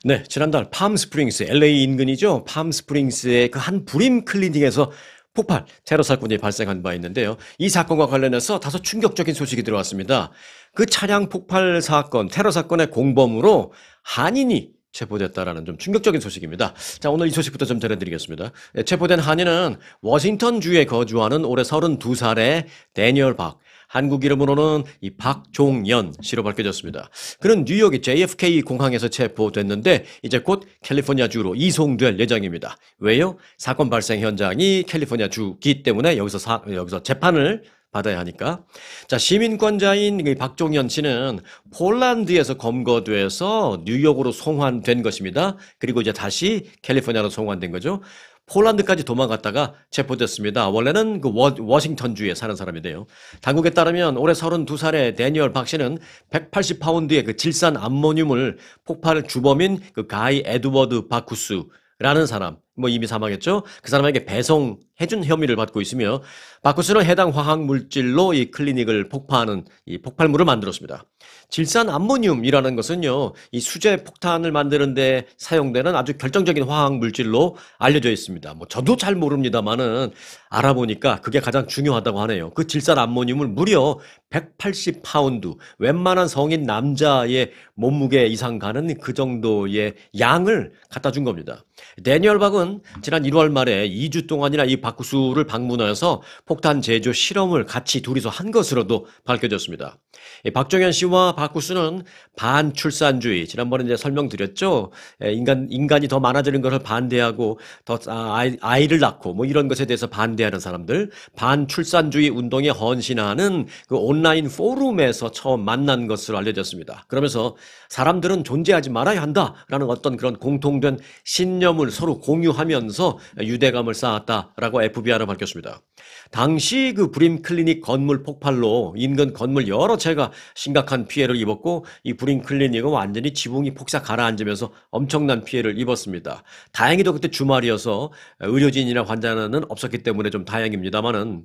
네, 지난달 팜스프링스, LA 인근이죠. 팜스프링스의 그 한 불임 클리닉에서 폭발, 테러 사건이 발생한 바 있는데요. 이 사건과 관련해서 다소 충격적인 소식이 들어왔습니다. 그 차량 폭발 사건, 테러 사건의 공범으로 한인이 체포됐다라는 좀 충격적인 소식입니다. 자, 오늘 이 소식부터 좀 전해드리겠습니다. 체포된 한인은 워싱턴주에 거주하는 올해 32살의 데니얼 박, 한국 이름으로는 이 박종연 씨로 밝혀졌습니다. 그는 뉴욕의 JFK 공항에서 체포됐는데 이제 곧 캘리포니아주로 이송될 예정입니다. 왜요? 사건 발생 현장이 캘리포니아주기 때문에 여기서 재판을 받아야 하니까. 자, 시민권자인 이 박종현 씨는 폴란드에서 검거돼서 뉴욕으로 송환된 것입니다. 그리고 이제 다시 캘리포니아로 송환된 거죠. 폴란드까지 도망갔다가 체포됐습니다. 원래는 그 워싱턴주에 사는 사람인데요. 당국에 따르면 올해 32살의 데니얼 박 씨는 180파운드의 그 질산 암모늄을 폭발 주범인 그 가이 에드워드 바쿠스라는 사람, 뭐 이미 사망했죠. 그 사람에게 배송해준 혐의를 받고 있으며 바쿠스는 해당 화학 물질로 이 클리닉을 폭파하는 이 폭발물을 만들었습니다. 질산 암모늄이라는 것은요, 이 수제 폭탄을 만드는데 사용되는 아주 결정적인 화학 물질로 알려져 있습니다. 뭐 저도 잘 모릅니다만은 알아보니까 그게 가장 중요하다고 하네요. 그 질산 암모늄을 무려 180파운드, 웬만한 성인 남자의 몸무게 이상 가는 그 정도의 양을 갖다 준 겁니다. 데니얼 박은 지난 1월 말에 2주 동안이나 이 바쿠스를 방문하여서 폭탄 제조 실험을 같이 둘이서 한 것으로도 밝혀졌습니다. 박종현 씨와 바쿠스는 반출산주의, 지난번에 이제 설명드렸죠. 인간이 더 많아지는 것을 반대하고 더 아이를 낳고 뭐 이런 것에 대해서 반대하는 사람들, 반출산주의 운동에 헌신하는 그 온라인 포럼에서 처음 만난 것으로 알려졌습니다. 그러면서 사람들은 존재하지 말아야 한다라는 어떤 그런 공통된 신념을 서로 공유하면서 유대감을 쌓았다라고 FBI는 밝혔습니다. 당시 그 불임 클리닉 건물 폭발로 인근 건물 여러 채가 심각한 피해를 입었고 이 불임 클리닉은 완전히 지붕이 폭삭 가라앉으면서 엄청난 피해를 입었습니다. 다행히도 그때 주말이어서 의료진이나 환자는 없었기 때문에 좀 다행입니다만은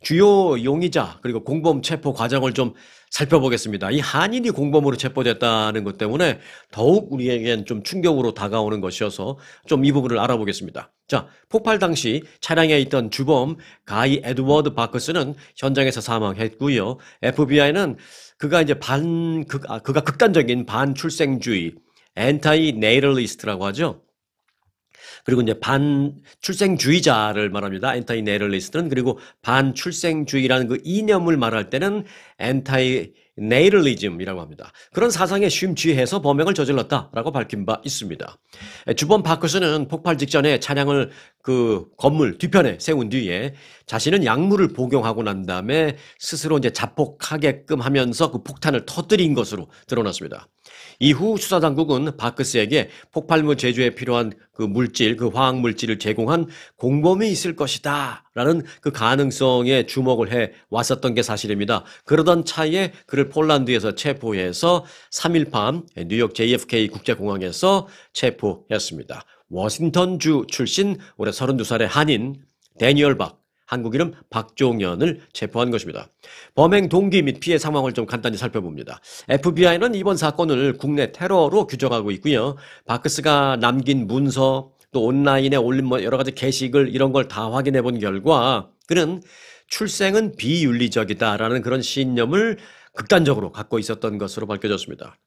주요 용의자 그리고 공범 체포 과정을 좀 살펴보겠습니다. 이 한인이 공범으로 체포됐다는 것 때문에 더욱 우리에겐 좀 충격으로 다가오는 것이어서 좀 이 부분을 알아보겠습니다. 자, 폭발 당시 차량에 있던 주범 가이 에드워드 바커스는 현장에서 사망했고요. FBI는 그가 이제 그가 극단적인 반출생주의, 엔타이 네이럴리스트라고 하죠. 그리고 이제 반출생주의자를 말합니다. 엔타이 네이럴리스트는. 그리고 반출생주의라는 그 이념을 말할 때는 엔타이 네이럴리즘이라고 합니다. 그런 사상에 심취해서 범행을 저질렀다라고 밝힌 바 있습니다. 주범 바커스는 폭발 직전에 차량을 그 건물 뒤편에 세운 뒤에 자신은 약물을 복용하고 난 다음에 스스로 이제 자폭하게끔 하면서 그 폭탄을 터뜨린 것으로 드러났습니다. 이후 수사당국은 바크스에게 폭발물 제조에 필요한 그 물질, 그 화학 물질을 제공한 공범이 있을 것이다 라는 그 가능성에 주목을 해 왔었던 게 사실입니다. 그러던 차에 그를 폴란드에서 체포해서 3일 밤 뉴욕 JFK 국제공항에서 체포했습니다. 워싱턴주 출신 올해 32살의 한인 데니얼 박, 한국 이름 박종현을 체포한 것입니다. 범행 동기 및 피해 상황을 좀 간단히 살펴봅니다. FBI는 이번 사건을 국내 테러로 규정하고 있고요. 바크스가 남긴 문서, 또 온라인에 올린 뭐 여러 가지 게시글 이런 걸 다 확인해 본 결과 그는 출생은 비윤리적이다라는 그런 신념을 극단적으로 갖고 있었던 것으로 밝혀졌습니다.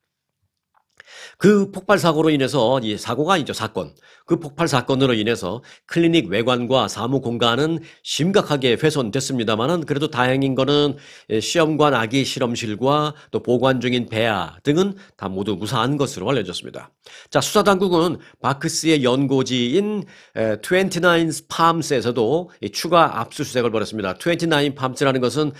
그 폭발 사고로 인해서 이 사고가 아니죠, 사건. 그 폭발 사건으로 인해서 클리닉 외관과 사무 공간은 심각하게 훼손됐습니다만은 그래도 다행인 거는 시험관 아기 실험실과 또 보관 중인 배아 등은 다 모두 무사한 것으로 알려졌습니다. 자, 수사당국은 바크스의 연고지인 29 팜스에서도 추가 압수수색을 벌였습니다. 29 팜스라는 것은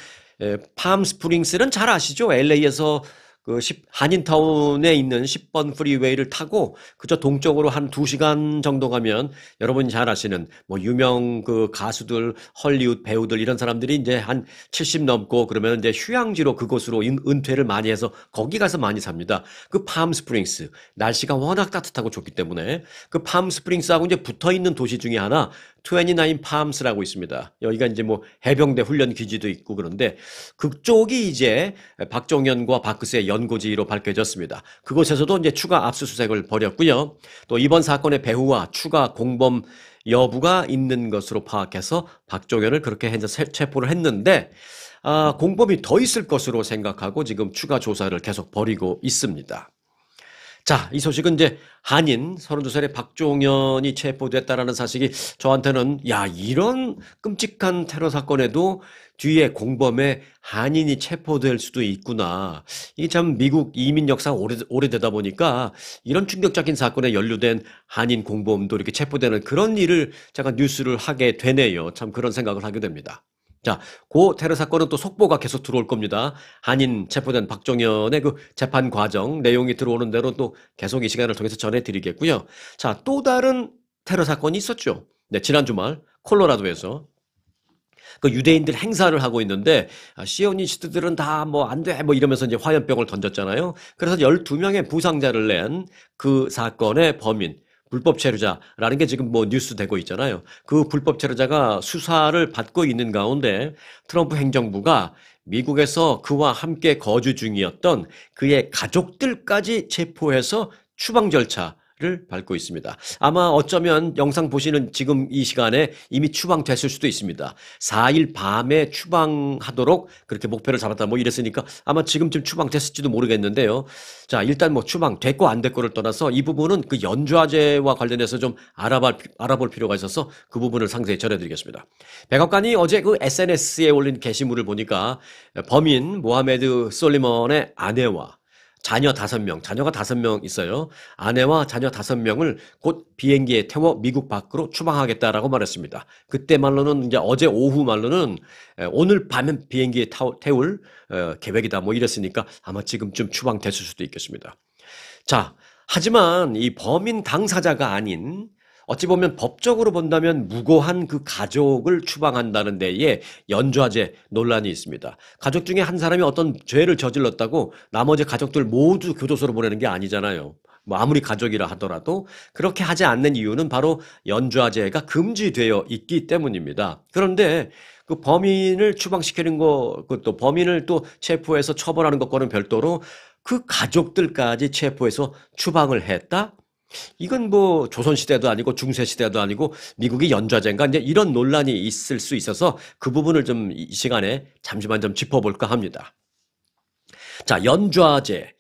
팜스프링스는 잘 아시죠? LA에서 그 한인타운에 있는 10번 프리웨이를 타고 그저 동쪽으로 한 2시간 정도 가면 여러분이 잘 아시는 뭐 유명 그 가수들, 헐리우드 배우들 이런 사람들이 이제 한 70 넘고 그러면 이제 휴양지로 그곳으로 은퇴를 많이 해서 거기 가서 많이 삽니다. 그 팜스프링스 날씨가 워낙 따뜻하고 좋기 때문에 그 팜스프링스하고 이제 붙어 있는 도시 중에 하나 29 팜스라고 있습니다. 여기가 이제 뭐 해병대 훈련 기지도 있고 그런데 그쪽이 이제 박종현과 바크스의 연고지로 밝혀졌습니다. 그곳에서도 이제 추가 압수수색을 벌였고요. 또 이번 사건의 배후와 추가 공범 여부가 있는 것으로 파악해서 박종현을 그렇게 해서 체포를 했는데 공범이 더 있을 것으로 생각하고 지금 추가 조사를 계속 벌이고 있습니다. 자, 이 소식은 이제 한인 32살의 박종현이 체포됐다라는 사실이 저한테는 야, 이런 끔찍한 테러 사건에도 뒤에 공범에 한인이 체포될 수도 있구나. 이게 참 미국 이민 역사가 오래되다 보니까 이런 충격적인 사건에 연루된 한인 공범도 이렇게 체포되는 그런 일을 제가 뉴스를 하게 되네요. 참 그런 생각을 하게 됩니다. 자, 그 테러 사건은 또 속보가 계속 들어올 겁니다. 한인 체포된 박종현의 그 재판 과정 내용이 들어오는 대로 또 계속 이 시간을 통해서 전해드리겠고요. 자, 또 다른 테러 사건이 있었죠. 네, 지난 주말 콜로라도에서 그 유대인들 행사를 하고 있는데 시오니스트들은 다 뭐 안 돼 뭐 이러면서 이제 화염병을 던졌잖아요. 그래서 12명의 부상자를 낸 그 사건의 범인 불법 체류자라는 게 지금 뭐 뉴스 되고 있잖아요. 그 불법 체류자가 수사를 받고 있는 가운데 트럼프 행정부가 미국에서 그와 함께 거주 중이었던 그의 가족들까지 체포해서 추방 절차를 밟고 있습니다. 아마 어쩌면 영상 보시는 지금 이 시간에 이미 추방됐을 수도 있습니다. 4일 밤에 추방하도록 그렇게 목표를 잡았다 뭐 이랬으니까 아마 지금쯤 추방됐을지도 모르겠는데요. 자, 일단 뭐 추방됐고 안 됐고를 떠나서 이 부분은 그 연좌제와 관련해서 좀 알아볼 필요가 있어서 그 부분을 상세히 전해드리겠습니다. 백악관이 어제 그 SNS에 올린 게시물을 보니까 범인 모하메드 솔리먼의 아내와 자녀 5명, 자녀가 5명 있어요. 아내와 자녀 5명을 곧 비행기에 태워 미국 밖으로 추방하겠다라고 말했습니다. 그때 말로는 이제 어제 오후 말로는 오늘 밤에 비행기에 태울 계획이다 뭐 이랬으니까 아마 지금쯤 추방됐을 수도 있겠습니다. 자, 하지만 이 범인 당사자가 아닌 어찌 보면 법적으로 본다면 무고한 그 가족을 추방한다는 데에 연좌제 논란이 있습니다. 가족 중에 한 사람이 어떤 죄를 저질렀다고 나머지 가족들 모두 교도소로 보내는 게 아니잖아요. 뭐 아무리 가족이라 하더라도 그렇게 하지 않는 이유는 바로 연좌제가 금지되어 있기 때문입니다. 그런데 그 범인을 추방시키는 거, 또 범인을 또 체포해서 처벌하는 것과는 별도로 그 가족들까지 체포해서 추방을 했다? 이건 뭐 조선시대도 아니고 중세시대도 아니고 미국이 연좌제인가 이제 이런 논란이 있을 수 있어서 그 부분을 좀 이 시간에 잠시만 좀 짚어볼까 합니다. 자, 연좌제.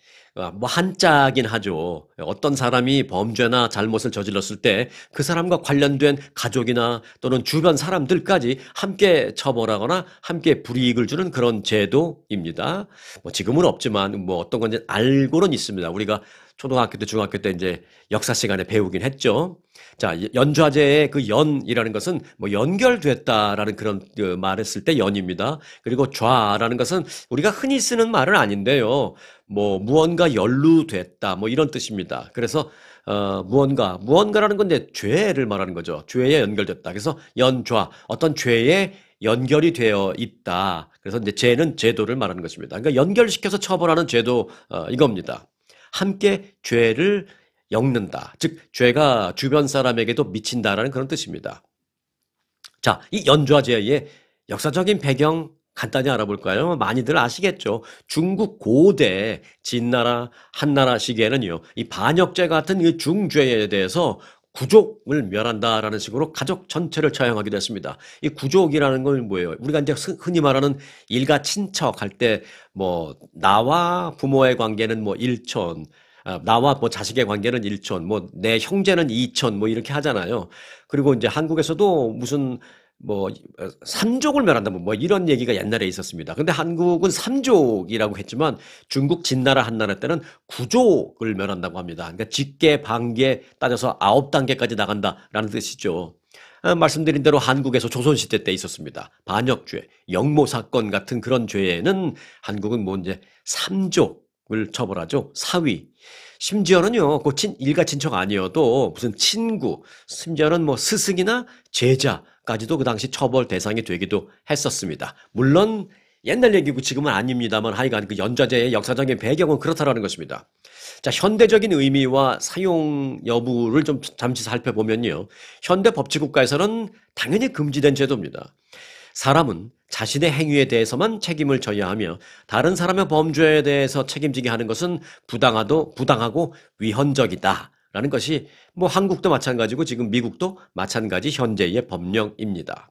뭐 한자긴 하죠. 어떤 사람이 범죄나 잘못을 저질렀을 때 그 사람과 관련된 가족이나 또는 주변 사람들까지 함께 처벌하거나 함께 불이익을 주는 그런 제도입니다. 뭐 지금은 없지만 뭐 어떤 건지 알고는 있습니다. 우리가 초등학교 때 중학교 때 이제 역사 시간에 배우긴 했죠. 자, 연좌제의 그 연이라는 것은 뭐 연결됐다라는 그런 말했을 때 연입니다. 그리고 좌라는 것은 우리가 흔히 쓰는 말은 아닌데요. 뭐 무언가 연루됐다 뭐 이런 뜻입니다. 그래서 무언가라는 건 이제 죄를 말하는 거죠. 죄에 연결됐다. 그래서 연좌 어떤 죄에 연결이 되어 있다. 그래서 이제 죄는 제도를 말하는 것입니다. 그러니까 연결시켜서 처벌하는 제도 이겁니다. 함께 죄를 엮는다. 즉 죄가 주변 사람에게도 미친다라는 그런 뜻입니다. 자, 이 연좌제의 역사적인 배경 간단히 알아볼까요? 많이들 아시겠죠. 중국 고대 진나라 한나라 시기에는요. 이 반역죄 같은 이 중죄에 대해서 구족을 멸한다라는 식으로 가족 전체를 처형하기도 했습니다. 이 구족이라는 건 뭐예요? 우리가 이제 흔히 말하는 일가 친척 할 때 뭐 나와 부모의 관계는 뭐 일촌, 나와 뭐 자식의 관계는 일촌, 뭐 내 형제는 이촌 뭐 이렇게 하잖아요. 그리고 이제 한국에서도 무슨 뭐 삼족을 멸한다 뭐 이런 얘기가 옛날에 있었습니다. 근데 한국은 삼족이라고 했지만 중국 진나라 한나라 때는 구족을 멸한다고 합니다. 그러니까 직계 반계 따져서 9단계까지 나간다라는 뜻이죠. 말씀드린 대로 한국에서 조선시대 때 있었습니다. 반역죄, 영모사건 같은 그런 죄에는 한국은 뭐 이제 삼족을 처벌하죠. 사위. 심지어는요, 그 일가 친척 아니어도 무슨 친구, 심지어는 뭐 스승이나 제자까지도 그 당시 처벌 대상이 되기도 했었습니다. 물론 옛날 얘기고 지금은 아닙니다만 하여간 그 연좌제의 역사적인 배경은 그렇다라는 것입니다. 자, 현대적인 의미와 사용 여부를 좀 잠시 살펴보면요. 현대 법치국가에서는 당연히 금지된 제도입니다. 사람은 자신의 행위에 대해서만 책임을 져야 하며 다른 사람의 범죄에 대해서 책임지게 하는 것은 부당하고 위헌적이다. 라는 것이 뭐 한국도 마찬가지고 지금 미국도 마찬가지 현재의 법령입니다.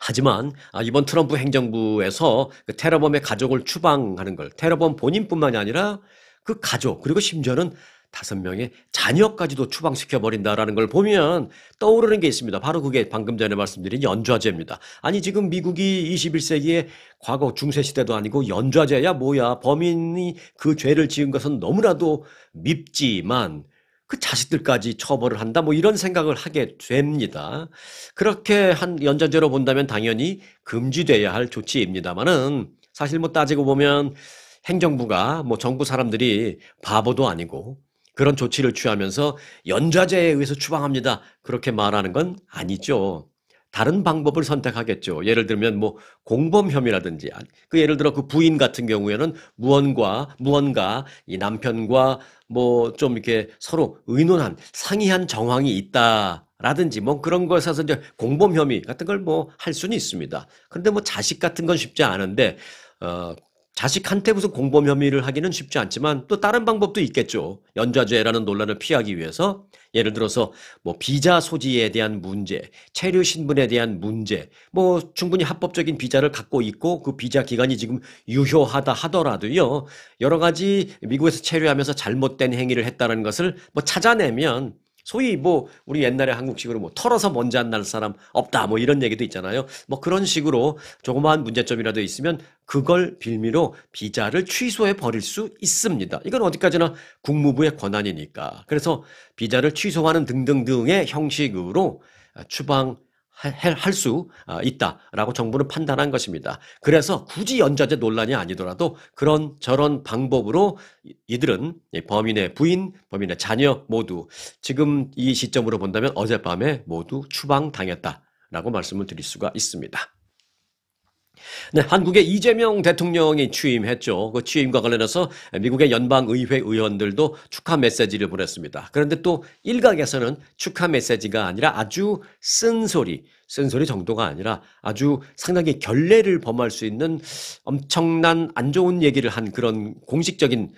하지만 이번 트럼프 행정부에서 그 테러범의 가족을 추방하는 걸 테러범 본인뿐만이 아니라 그 가족 그리고 심지어는 5명의 자녀까지도 추방시켜버린다라는 걸 보면 떠오르는 게 있습니다. 바로 그게 방금 전에 말씀드린 연좌제입니다. 아니 지금 미국이 21세기의 과거 중세시대도 아니고 연좌제야 뭐야. 범인이 그 죄를 지은 것은 너무나도 밉지만 그 자식들까지 처벌을 한다 뭐 이런 생각을 하게 됩니다. 그렇게 한 연좌제로 본다면 당연히 금지돼야 할 조치입니다만은 사실 뭐 따지고 보면 행정부가 뭐 정부 사람들이 바보도 아니고 그런 조치를 취하면서 연좌제에 의해서 추방합니다. 그렇게 말하는 건 아니죠. 다른 방법을 선택하겠죠. 예를 들면 뭐 공범 혐의라든지 그 예를 들어 그 부인 같은 경우에는 무언가 이 남편과 뭐 좀 이렇게 서로 의논한 상의한 정황이 있다라든지 뭐 그런 것에서 이제 공범 혐의 같은 걸 뭐 할 수는 있습니다. 그런데 뭐 자식 같은 건 쉽지 않은데 자식한테 무슨 공범 혐의를 하기는 쉽지 않지만 또 다른 방법도 있겠죠. 연좌제라는 논란을 피하기 위해서 예를 들어서 뭐 비자 소지에 대한 문제, 체류 신분에 대한 문제, 뭐 충분히 합법적인 비자를 갖고 있고 그 비자 기간이 지금 유효하다 하더라도요. 여러 가지 미국에서 체류하면서 잘못된 행위를 했다는 것을 뭐 찾아내면 소위 뭐 우리 옛날에 한국식으로 뭐 털어서 먼지 안 날 사람 없다 뭐 이런 얘기도 있잖아요. 뭐 그런 식으로 조그마한 문제점이라도 있으면 그걸 빌미로 비자를 취소해 버릴 수 있습니다. 이건 어디까지나 국무부의 권한이니까. 그래서 비자를 취소하는 등등등의 형식으로 추방할 수 있다라고 정부는 판단한 것입니다. 그래서 굳이 연좌제 논란이 아니더라도 그런 저런 방법으로 이들은 범인의 부인, 범인의 자녀 모두 지금 이 시점으로 본다면 어젯밤에 모두 추방당했다라고 말씀을 드릴 수가 있습니다. 네, 한국의 이재명 대통령이 취임했죠. 그 취임과 관련해서 미국의 연방의회 의원들도 축하 메시지를 보냈습니다. 그런데 또 일각에서는 축하 메시지가 아니라 아주 쓴소리 정도가 아니라 아주 상당히 결례를 범할 수 있는 엄청난 안 좋은 얘기를 한 그런 공식적인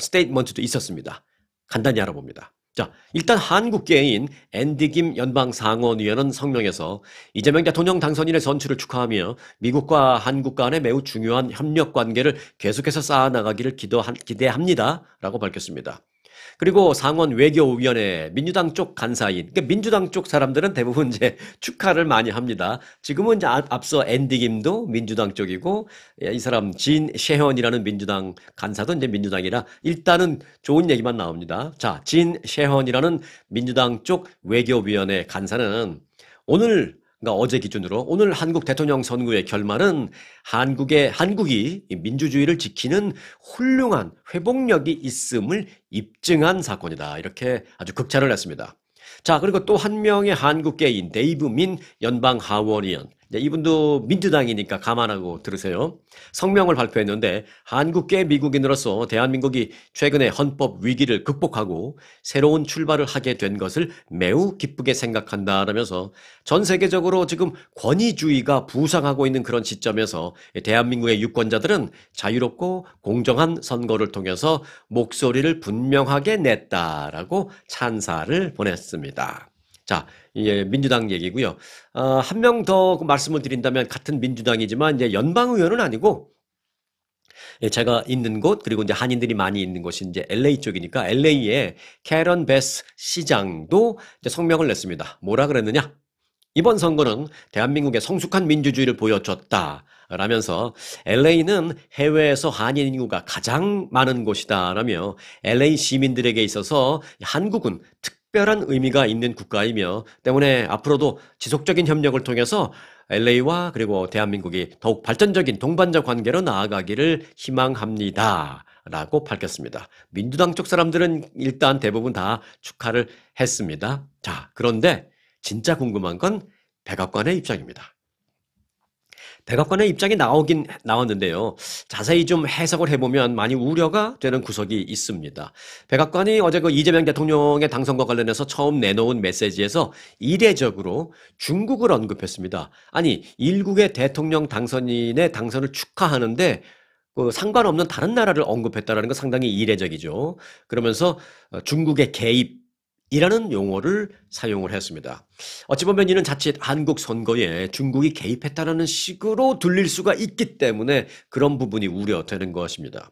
스테이트먼트도 있었습니다. 간단히 알아봅니다. 자, 일단 한국계인 앤디 김 연방상원의원은 성명에서 이재명 대통령 당선인의 선출을 축하하며 미국과 한국 간의 매우 중요한 협력 관계를 계속해서 쌓아나가기를 기대합니다. 라고 밝혔습니다. 그리고 상원 외교위원회 민주당 쪽 간사인, 그러니까 민주당 쪽 사람들은 대부분 이제 축하를 많이 합니다. 지금은 이제 앞서 앤디 김도 민주당 쪽이고, 이 사람 진 셰헌이라는 민주당 간사도 이제 민주당이라 일단은 좋은 얘기만 나옵니다. 자, 진 셰헌이라는 민주당 쪽 외교위원회 간사는 그러니까 어제 기준으로 오늘 한국 대통령 선거의 결말은 한국이 민주주의를 지키는 훌륭한 회복력이 있음을 입증한 사건이다. 이렇게 아주 극찬을 했습니다. 자, 그리고 또 한 명의 한국계인 데이브 민 연방 하원의원. 이분도 민주당이니까 감안하고 들으세요. 성명을 발표했는데 한국계 미국인으로서 대한민국이 최근에 헌법 위기를 극복하고 새로운 출발을 하게 된 것을 매우 기쁘게 생각한다라면서 전 세계적으로 지금 권위주의가 부상하고 있는 그런 시점에서 대한민국의 유권자들은 자유롭고 공정한 선거를 통해서 목소리를 분명하게 냈다라고 찬사를 보냈습니다. 자, 예, 민주당 얘기고요. 한 명 더 말씀을 드린다면 같은 민주당이지만 이제 연방의원은 아니고 제가 있는 곳 그리고 이제 한인들이 많이 있는 곳이 이제 LA 쪽이니까 LA의 캐런 베스 시장도 이제 성명을 냈습니다. 뭐라 그랬느냐? 이번 선거는 대한민국의 성숙한 민주주의를 보여줬다. 라면서 LA는 해외에서 한인 인구가 가장 많은 곳이다라며 LA 시민들에게 있어서 한국은 특별한 의미가 있는 국가이며 때문에 앞으로도 지속적인 협력을 통해서 LA와 그리고 대한민국이 더욱 발전적인 동반자 관계로 나아가기를 희망합니다. 라고 밝혔습니다. 민주당 쪽 사람들은 일단 대부분 다 축하를 했습니다. 자, 그런데 진짜 궁금한 건 백악관의 입장입니다. 백악관의 입장이 나오긴 나왔는데요. 자세히 좀 해석을 해보면 많이 우려가 되는 구석이 있습니다. 백악관이 어제 그 이재명 대통령의 당선과 관련해서 처음 내놓은 메시지에서 이례적으로 중국을 언급했습니다. 아니, 일국의 대통령 당선인의 당선을 축하하는데 그 상관없는 다른 나라를 언급했다라는 건 상당히 이례적이죠. 그러면서 중국의 개입이라는 용어를 사용을 했습니다. 어찌 보면 이는 자칫 한국 선거에 중국이 개입했다는 식으로 들릴 수가 있기 때문에 그런 부분이 우려되는 것입니다.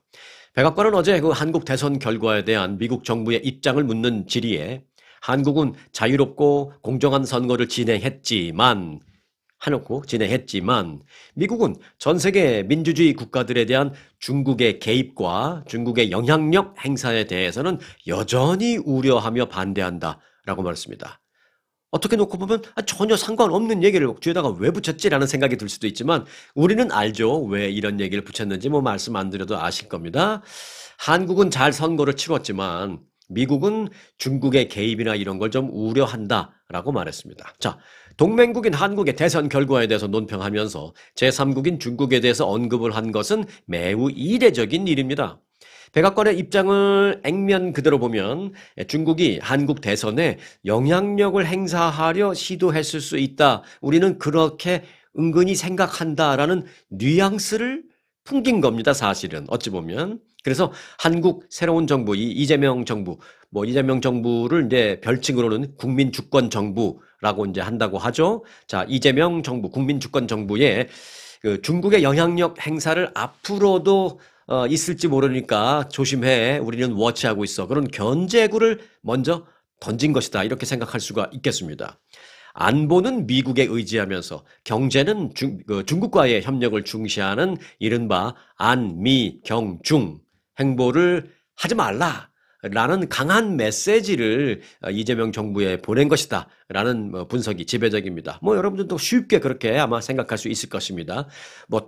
백악관은 어제 그 한국 대선 결과에 대한 미국 정부의 입장을 묻는 질의에 한국은 자유롭고 공정한 선거를 진행했지만 미국은 전 세계 민주주의 국가들에 대한 중국의 개입과 중국의 영향력 행사에 대해서는 여전히 우려하며 반대한다라고 말했습니다. 어떻게 놓고 보면 전혀 상관없는 얘기를 뒤에다가 왜 붙였지라는 생각이 들 수도 있지만 우리는 알죠. 왜 이런 얘기를 붙였는지 뭐 말씀 안 드려도 아실 겁니다. 한국은 잘 선거를 치렀지만 미국은 중국의 개입이나 이런 걸 좀 우려한다라고 말했습니다. 자, 동맹국인 한국의 대선 결과에 대해서 논평하면서 제3국인 중국에 대해서 언급을 한 것은 매우 이례적인 일입니다. 백악관의 입장을 액면 그대로 보면 중국이 한국 대선에 영향력을 행사하려 시도했을 수 있다. 우리는 그렇게 은근히 생각한다라는 뉘앙스를 풍긴 겁니다. 사실은 어찌 보면. 그래서 한국 새로운 정부, 이재명 정부, 이재명 정부를 이제 별칭으로는 국민주권 정부라고 이제 한다고 하죠. 자, 이재명 정부, 국민주권 정부의 그 중국의 영향력 행사를 앞으로도 있을지 모르니까 조심해. 우리는 워치하고 있어. 그런 견제구를 먼저 던진 것이다. 이렇게 생각할 수가 있겠습니다. 안보는 미국에 의지하면서 경제는 중국과의 협력을 중시하는 이른바 안미경중 행보를 하지 말라라는 강한 메시지를 이재명 정부에 보낸 것이다 라는 분석이 지배적입니다. 여러분들도 쉽게 그렇게 아마 생각할 수 있을 것입니다.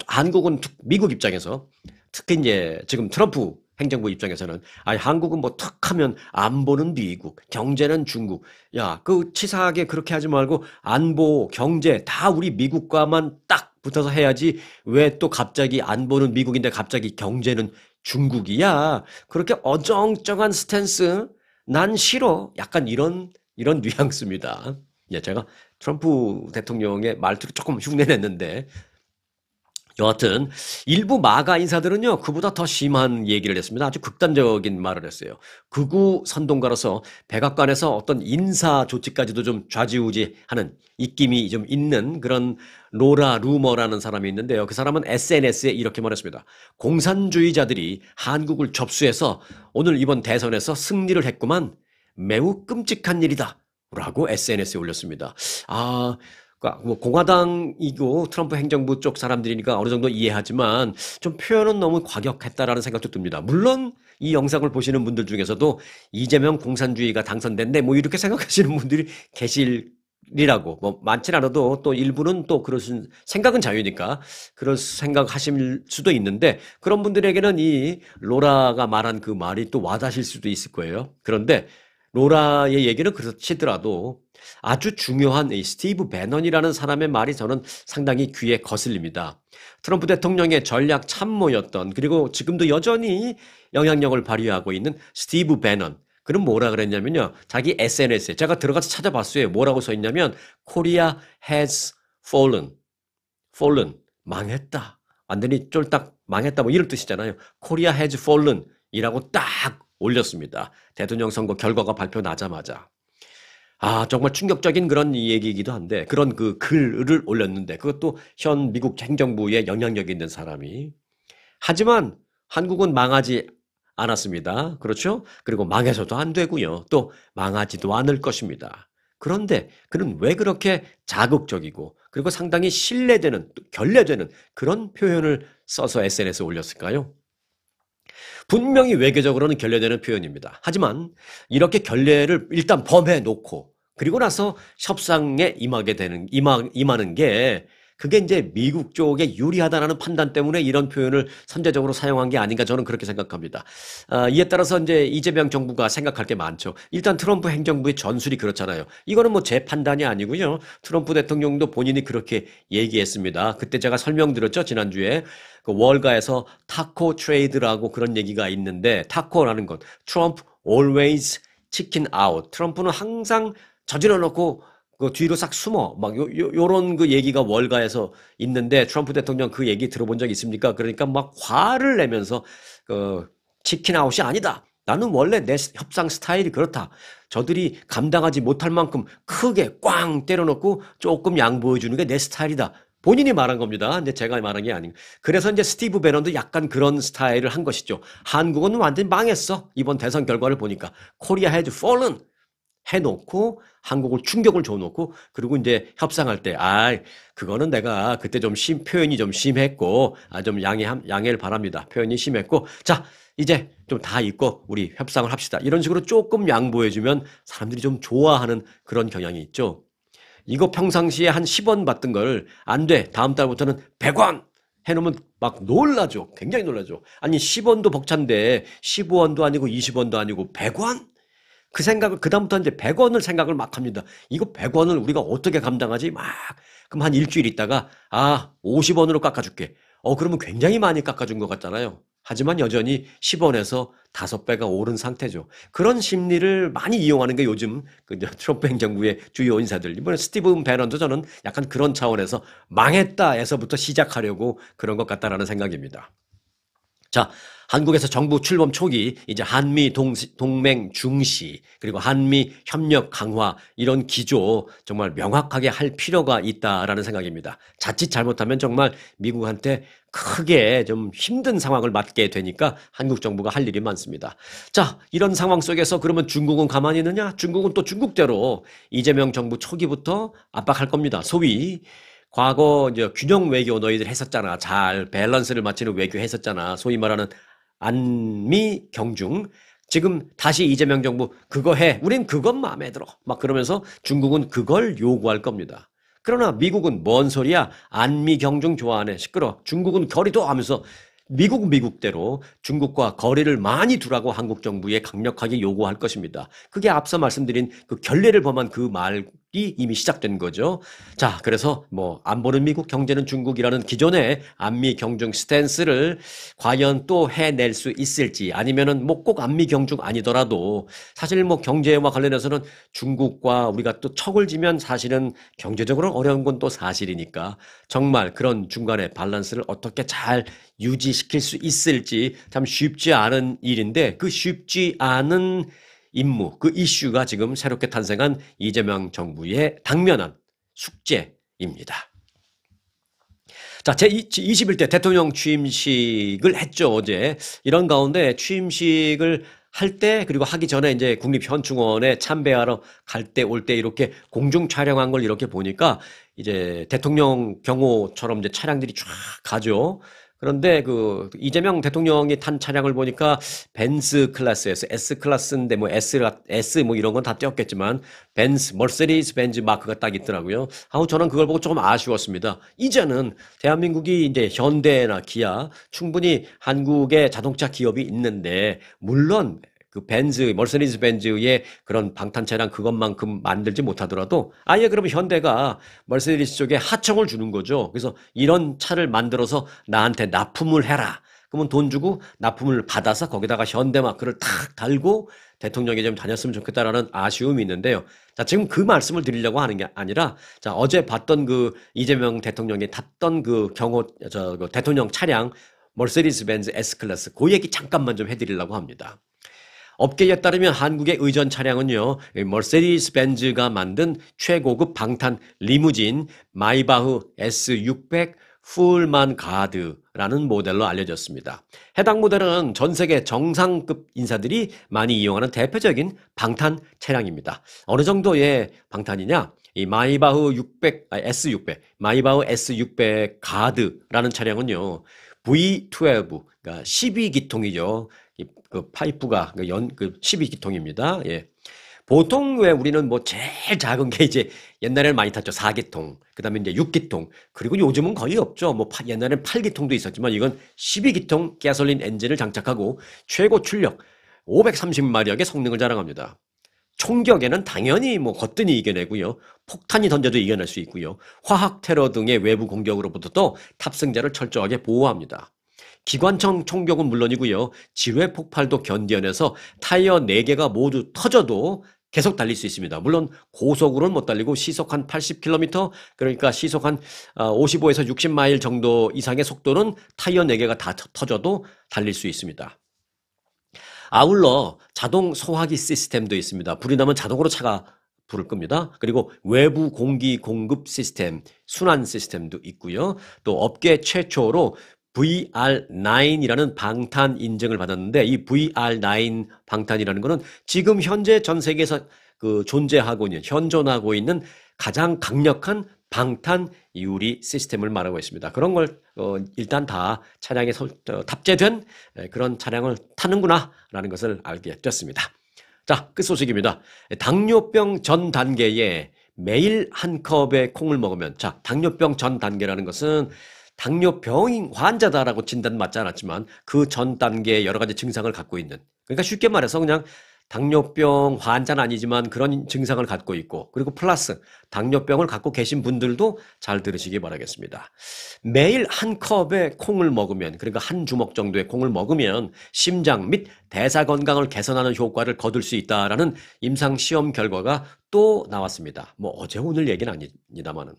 한국은 미국 입장에서 특히 이제 지금 트럼프 행정부 입장에서는 한국은 툭 하면 안보는 미국, 경제는 중국. 야, 그 치사하게 그렇게 하지 말고 안보, 경제 다 우리 미국과만 딱 붙어서 해야지. 왜 또 갑자기 안보는 미국인데 갑자기 경제는 중국이야? 그렇게 어정쩡한 스탠스 난 싫어. 약간 이런 뉘앙스입니다. 예, 제가 트럼프 대통령의 말투를 조금 흉내냈는데 여하튼 일부 마가 인사들은요 그보다 더 심한 얘기를 했습니다. 아주 극단적인 말을 했어요. 극우 선동가로서 백악관에서 어떤 인사 조치까지도 좀 좌지우지하는 입김이 좀 있는 그런 로라 루머라는 사람이 있는데요. 그 사람은 SNS에 이렇게 말했습니다. 공산주의자들이 한국을 접수해서 오늘 이번 대선에서 승리를 했구만. 매우 끔찍한 일이다. 라고 SNS에 올렸습니다. 공화당이고 트럼프 행정부 쪽 사람들이니까 어느 정도 이해하지만 좀 표현은 너무 과격했다라는 생각도 듭니다. 물론 이 영상을 보시는 분들 중에서도 이재명 공산주의가 당선됐네 이렇게 생각하시는 분들이 계시리라고 많진 않아도 또 일부는 또 그러신 생각은 자유니까 그런 생각하실 수도 있는데 그런 분들에게는 이 로라가 말한 그 말이 또 와닿으실 수도 있을 거예요. 그런데 로라의 얘기는 그렇지더라도 아주 중요한 이 스티브 배넌이라는 사람의 말이 저는 상당히 귀에 거슬립니다. 트럼프 대통령의 전략 참모였던 그리고 지금도 여전히 영향력을 발휘하고 있는 스티브 배넌. 그는 뭐라 그랬냐면요. 자기 SNS에 제가 들어가서 찾아봤어요. 뭐라고 써 있냐면 Korea has fallen. 망했다. 완전히 쫄딱 망했다 이런 뜻이잖아요. Korea has fallen 이라고 딱 올렸습니다. 대통령 선거 결과가 발표나자마자. 정말 충격적인 그런 얘기이기도 한데 그런 그 글을 올렸는데 그것도 현 미국 행정부에 영향력 있는 사람이. 하지만 한국은 망하지 않았습니다. 그렇죠? 그리고 망해서도 안 되고요. 또 망하지도 않을 것입니다. 그런데 그는 왜 그렇게 자극적이고 그리고 상당히 신뢰되는 결례되는 그런 표현을 써서 SNS에 올렸을까요? 분명히 외교적으로는 결례되는 표현입니다. 하지만 이렇게 결례를 일단 범해 놓고 그리고 나서 협상에 임하는 게 그게 이제 미국 쪽에 유리하다라는 판단 때문에 이런 표현을 선제적으로 사용한 게 아닌가 저는 그렇게 생각합니다. 이에 따라서 이제 이재명 정부가 생각할 게 많죠. 일단 트럼프 행정부의 전술이 그렇잖아요. 이거는 뭐 제 판단이 아니고요. 트럼프 대통령도 본인이 그렇게 얘기했습니다. 그때 제가 설명드렸죠. 지난주에 그 월가에서 타코 트레이드라고 그런 얘기가 있는데 타코라는 건 트럼프 always chicken out. 트럼프는 항상 저질러 놓고 그 뒤로 싹 숨어. 막 요런 그 얘기가 월가에서 있는데 트럼프 대통령 그 얘기 들어본 적 있습니까? 그러니까 막 화를 내면서 그 치킨 아웃이 아니다. 나는 원래 내 협상 스타일이 그렇다. 저들이 감당하지 못할 만큼 크게 꽝 때려놓고 조금 양보해 주는 게 내 스타일이다. 본인이 말한 겁니다. 근데 제가 말한 게 아니고. 그래서 이제 스티브 배넌도 약간 그런 스타일을 한 것이죠. 한국은 완전히 망했어. 이번 대선 결과를 보니까. 코리아 has fallen. 해놓고 한국을 충격을 줘놓고 그리고 이제 협상할 때 그거는 내가 그때 좀 표현이 좀 심했고 좀 양해를 바랍니다. 표현이 심했고 자 이제 좀 다 잊고 우리 협상을 합시다. 이런 식으로 조금 양보해주면 사람들이 좀 좋아하는 그런 경향이 있죠. 이거 평상시에 한 10원 받던 걸 안 돼. 다음 달부터는 100원 해놓으면 막 놀라죠. 굉장히 놀라죠. 아니 10원도 벅찬데 15원도 아니고 20원도 아니고 100원? 그 생각을 그다음부터 이제 100원을 생각을 막 합니다. 이거 100원을 우리가 어떻게 감당하지? 막 그럼 한 일주일 있다가 50원으로 깎아줄게. 그러면 굉장히 많이 깎아준 것 같잖아요. 하지만 여전히 10원에서 5배가 오른 상태죠. 그런 심리를 많이 이용하는 게 요즘 그 트럼프 행정부의 주요 인사들. 이번에 스티븐 배넌도 저는 약간 그런 차원에서 망했다에서부터 시작하려고 그런 것 같다라는 생각입니다. 자, 한국에서 정부 출범 초기 이제 한미 동맹 중시 그리고 한미 협력 강화 이런 기조 정말 명확하게 할 필요가 있다라는 생각입니다. 자칫 잘못하면 정말 미국한테 크게 좀 힘든 상황을 맞게 되니까 한국 정부가 할 일이 많습니다. 자, 이런 상황 속에서 그러면 중국은 가만히 있느냐? 중국은 또 중국대로 이재명 정부 초기부터 압박할 겁니다. 소위 과거 이제 균형 외교 너희들 했었잖아. 잘 밸런스를 맞추는 외교 했었잖아. 소위 말하는 안미 경중. 지금 다시 이재명 정부 그거 해. 우린 그건 마음에 들어. 막 그러면서 중국은 그걸 요구할 겁니다. 그러나 미국은 뭔 소리야? 안미 경중 좋아하네. 시끄러. 중국은 거리도 하면서 미국은 미국대로 중국과 거리를 많이 두라고 한국 정부에 강력하게 요구할 것입니다. 그게 앞서 말씀드린 그 결례를 범한 그 말이 이미 시작된 거죠. 자, 그래서 뭐 안보는 미국, 경제는 중국이라는 기존의 안미 경중 스탠스를 과연 또 해낼 수 있을지 아니면은 뭐 꼭 안미 경중 아니더라도 사실 뭐 경제와 관련해서는 중국과 우리가 또 척을 지면 사실은 경제적으로 어려운 건 또 사실이니까 정말 그런 중간에 밸런스를 어떻게 잘 유지시킬 수 있을지 참 쉽지 않은 일인데 그 쉽지 않은 임무, 그 이슈가 지금 새롭게 탄생한 이재명 정부의 당면한 숙제입니다. 자, 제21대 대통령 취임식을 했죠, 어제. 이런 가운데 취임식을 할 때, 그리고 하기 전에 이제 국립현충원에 참배하러 갈 때, 올 때 이렇게 공중 촬영한 걸 이렇게 보니까 이제 대통령 경호처럼 이제 차량들이 쫙 가죠. 그런데 그 이재명 대통령이 탄 차량을 보니까 벤츠 클래스에서 S 클래스인데 뭐 S 뭐 이런 건 다 떼었겠지만 벤츠 머세디스 벤츠 마크가 딱 있더라고요. 저는 그걸 보고 조금 아쉬웠습니다. 이제는 대한민국이 이제 현대나 기아 충분히 한국의 자동차 기업이 있는데 물론 그 머세디스 벤츠의 그런 방탄 차량 그것만큼 만들지 못하더라도 아예 그러면 현대가 머세디스 쪽에 하청을 주는 거죠. 그래서 이런 차를 만들어서 나한테 납품을 해라. 그러면 돈 주고 납품을 받아서 거기다가 현대 마크를 탁 달고 대통령이 좀 다녔으면 좋겠다라는 아쉬움이 있는데요. 자, 지금 그 말씀을 드리려고 하는 게 아니라 자, 어제 봤던 그 이재명 대통령이 탔던 그 그 대통령 차량 머세디스 벤츠 S클래스 그 얘기 잠깐만 좀 해드리려고 합니다. 업계에 따르면 한국의 의전 차량은요, 머세디스 벤츠가 만든 최고급 방탄 리무진 마이바흐 S600 풀만 가드라는 모델로 알려졌습니다. 해당 모델은 전 세계 정상급 인사들이 많이 이용하는 대표적인 방탄 차량입니다. 어느 정도의 방탄이냐? 이 마이바흐 S600, 마이바흐 S600 가드라는 차량은요, V12, 그러니까 12기통이죠. 그 파이프가 12기통입니다. 예. 보통 왜 우리는 뭐 제일 작은 게 이제 옛날에는 많이 탔죠. 4기통. 그다음에 이제 6기통. 그리고 요즘은 거의 없죠. 뭐 옛날에는 8기통도 있었지만 이건 12기통 가솔린 엔진을 장착하고 최고 출력 530마력의 성능을 자랑합니다. 총격에는 당연히 뭐 거뜬히 이겨내고요. 폭탄이 던져도 이겨낼 수 있고요. 화학 테러 등의 외부 공격으로부터도 탑승자를 철저하게 보호합니다. 기관총 총격은 물론이고요. 지뢰 폭발도 견뎌내서 타이어 4개가 모두 터져도 계속 달릴 수 있습니다. 물론 고속으로는 못 달리고 시속 한 80km, 그러니까 시속 한 55에서 60마일 정도 이상의 속도는 타이어 4개가 다 터져도 달릴 수 있습니다. 아울러 자동 소화기 시스템도 있습니다. 불이 나면 자동으로 차가 불을 끕니다. 그리고 외부 공기 공급 시스템, 순환 시스템도 있고요. 또 업계 최초로 VR9이라는 방탄 인증을 받았는데 이 VR9 방탄이라는 거는 지금 현재 전 세계에서 존재하고 있는, 현존하고 있는 가장 강력한 방탄 유리 시스템을 말하고 있습니다. 그런 걸 일단 다 차량에 탑재된 그런 차량을 타는구나라는 것을 알게 됐습니다. 자, 끝 소식입니다. 당뇨병 전 단계에 매일 한 컵의 콩을 먹으면, 자, 당뇨병 전 단계라는 것은 당뇨병 환자다라고 진단 맞지 않았지만 그 전 단계의 여러 가지 증상을 갖고 있는, 그러니까 쉽게 말해서 그냥 당뇨병 환자는 아니지만 그런 증상을 갖고 있고, 그리고 플러스 당뇨병을 갖고 계신 분들도 잘 들으시기 바라겠습니다. 매일 한 컵의 콩을 먹으면, 그러니까 한 주먹 정도의 콩을 먹으면 심장 및 대사 건강을 개선하는 효과를 거둘 수 있다라는 임상 시험 결과가 또 나왔습니다. 뭐 어제 오늘 얘기는 아닙니다만은.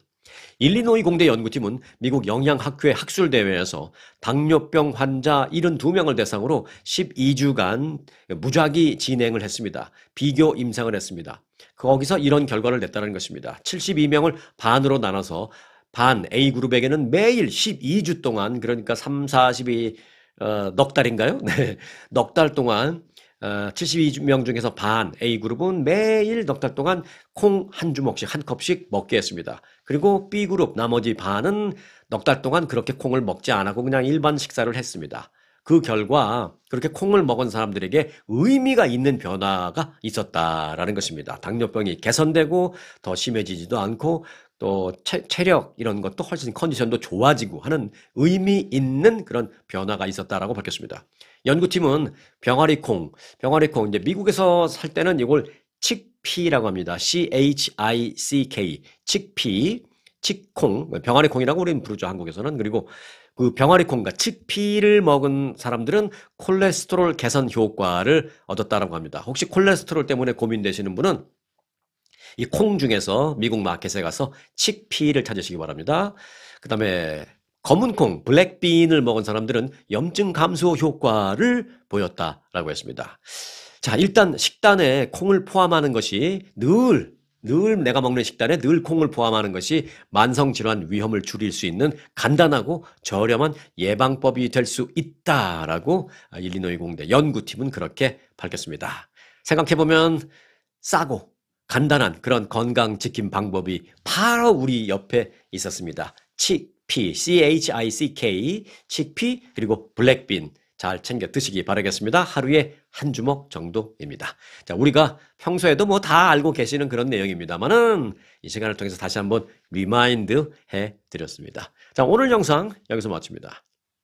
일리노이 공대 연구팀은 미국 영양학회 학술대회에서 당뇨병 환자 72명을 대상으로 12주간 무작위 진행을 했습니다. 비교 임상을 했습니다. 거기서 이런 결과를 냈다는 것입니다. 72명을 반으로 나눠서 반 A그룹에게는 매일 12주 동안, 그러니까 3, 42, 넉 달인가요? 네, 넉 달 동안 72명 중에서 반 A그룹은 매일 넉 달 동안 콩 한 주먹씩 한 컵씩 먹게 했습니다. 그리고 B그룹 나머지 반은 넉 달 동안 그렇게 콩을 먹지 않았고 그냥 일반 식사를 했습니다. 그 결과 그렇게 콩을 먹은 사람들에게 의미가 있는 변화가 있었다라는 것입니다. 당뇨병이 개선되고 더 심해지지도 않고 또 체력 이런 것도 훨씬 컨디션도 좋아지고 하는 의미 있는 그런 변화가 있었다라고 밝혔습니다. 연구팀은 병아리콩 이제 미국에서 살 때는 이걸 칙피라고 합니다. CHICK, 칙콩, 병아리콩이라고 우리는 부르죠, 한국에서는. 그리고 그 병아리콩과 칙피를 먹은 사람들은 콜레스테롤 개선 효과를 얻었다라고 합니다. 혹시 콜레스테롤 때문에 고민되시는 분은 이 콩 중에서 미국 마켓에 가서 칙피를 찾으시기 바랍니다. 그 다음에 검은 콩, 블랙빈을 먹은 사람들은 염증 감소 효과를 보였다라고 했습니다. 자, 일단 식단에 콩을 포함하는 것이 늘 내가 먹는 식단에 늘 콩을 포함하는 것이 만성질환 위험을 줄일 수 있는 간단하고 저렴한 예방법이 될 수 있다라고 일리노이 공대 연구팀은 그렇게 밝혔습니다. 생각해보면 싸고 간단한 그런 건강 지킴 방법이 바로 우리 옆에 있었습니다. 칙피, CHICK, 칙피, 그리고 블랙빈 잘 챙겨 드시기 바라겠습니다. 하루에 한 주먹 정도입니다. 자, 우리가 평소에도 뭐 다 알고 계시는 그런 내용입니다만은 이 시간을 통해서 다시 한번 리마인드 해 드렸습니다. 자, 오늘 영상 여기서 마칩니다.